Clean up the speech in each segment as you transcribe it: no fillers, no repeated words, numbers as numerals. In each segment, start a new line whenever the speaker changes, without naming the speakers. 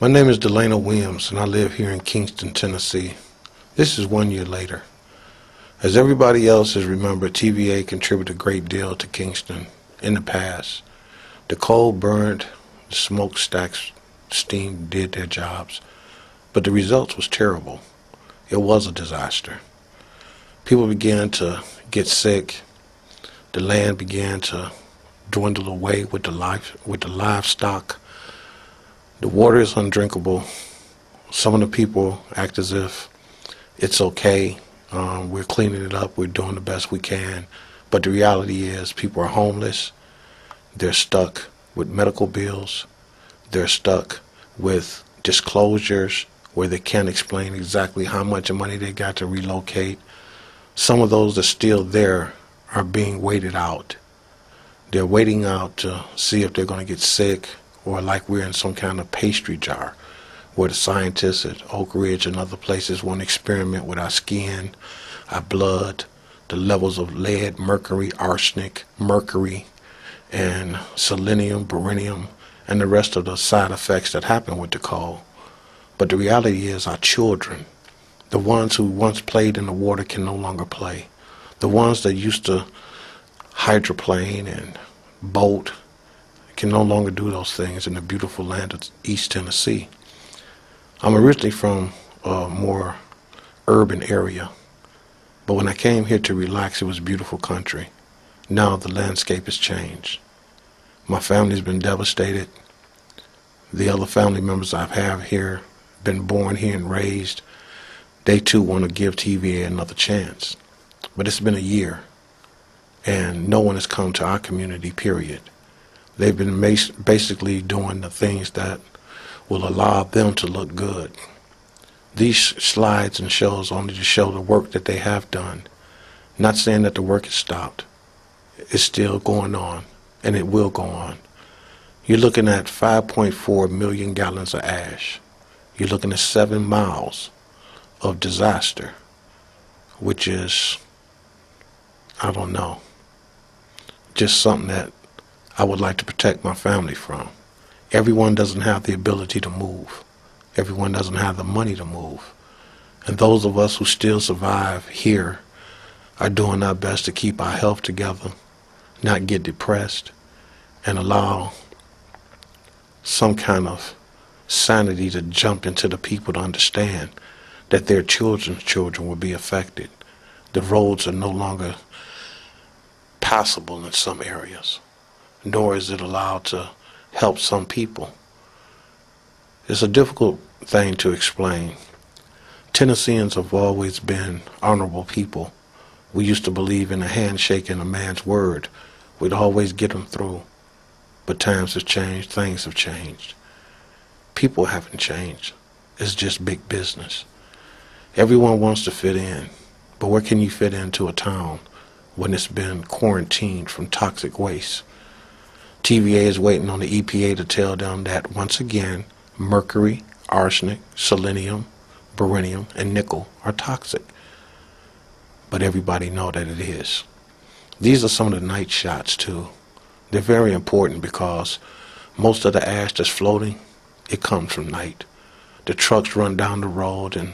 My name is Delano Williams, and I live here in Kingston, Tennessee. This is 1 year later. As everybody else has remembered, TVA contributed a great deal to Kingston in the past. The coal burned, the smokestacks steam did their jobs, but the results was terrible. It was a disaster. People began to get sick. The land began to dwindle away with the livestock. The water is undrinkable. Some of the people act as if it's okay. We're cleaning it up. We're doing the best we can. But the reality is people are homeless. They're stuck with medical bills. They're stuck with disclosures where they can't explain exactly how much money they got to relocate. Some of those that are still there are being waited out. They're waiting out to see if they're going to get sick, or like we're in some kind of pastry jar where the scientists at Oak Ridge and other places want to experiment with our skin, our blood, the levels of lead, mercury, arsenic, mercury, and selenium, beryllium, and the rest of the side effects that happen with the coal. But the reality is our children, the ones who once played in the water, can no longer play. The ones that used to hydroplane and boat can no longer do those things in the beautiful land of East Tennessee. I'm originally from a more urban area, but when I came here to relax, it was a beautiful country. Now the landscape has changed. My family's been devastated. The other family members I have here, been born here and raised, they too want to give TVA another chance. But it's been a year, and no one has come to our community, period. They've been basically doing the things that will allow them to look good. These slides and shows only to show the work that they have done. Not saying that the work is stopped. It's still going on, and it will go on. You're looking at 5.4 million gallons of ash. You're looking at 7 miles of disaster, which is, I don't know, just something that I would like to protect my family from. Everyone doesn't have the ability to move. Everyone doesn't have the money to move. And those of us who still survive here are doing our best to keep our health together, not get depressed, and allow some kind of sanity to jump into the people to understand that their children's children will be affected. The roads are no longer passable in some areas, nor is it allowed to help some people. It's a difficult thing to explain. Tennesseans have always been honorable people. We used to believe in a handshake and a man's word. We'd always get them through. But times have changed, things have changed. People haven't changed. It's just big business. Everyone wants to fit in, but where can you fit into a town when it's been quarantined from toxic waste? TVA is waiting on the EPA to tell them that, once again, mercury, arsenic, selenium, beryllium, and nickel are toxic. But everybody know that it is. These are some of the night shots, too. They're very important because most of the ash that's floating, it comes from night. The trucks run down the road and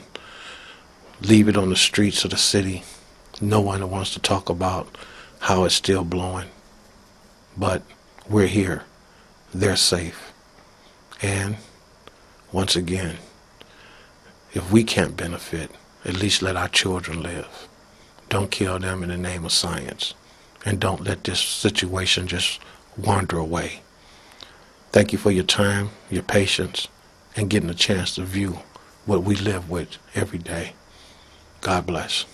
leave it on the streets of the city. No one wants to talk about how it's still blowing. But we're here. They're safe. And once again, if we can't benefit, at least let our children live. Don't kill them in the name of science. And don't let this situation just wander away. Thank you for your time, your patience, and getting a chance to view what we live with every day. God bless.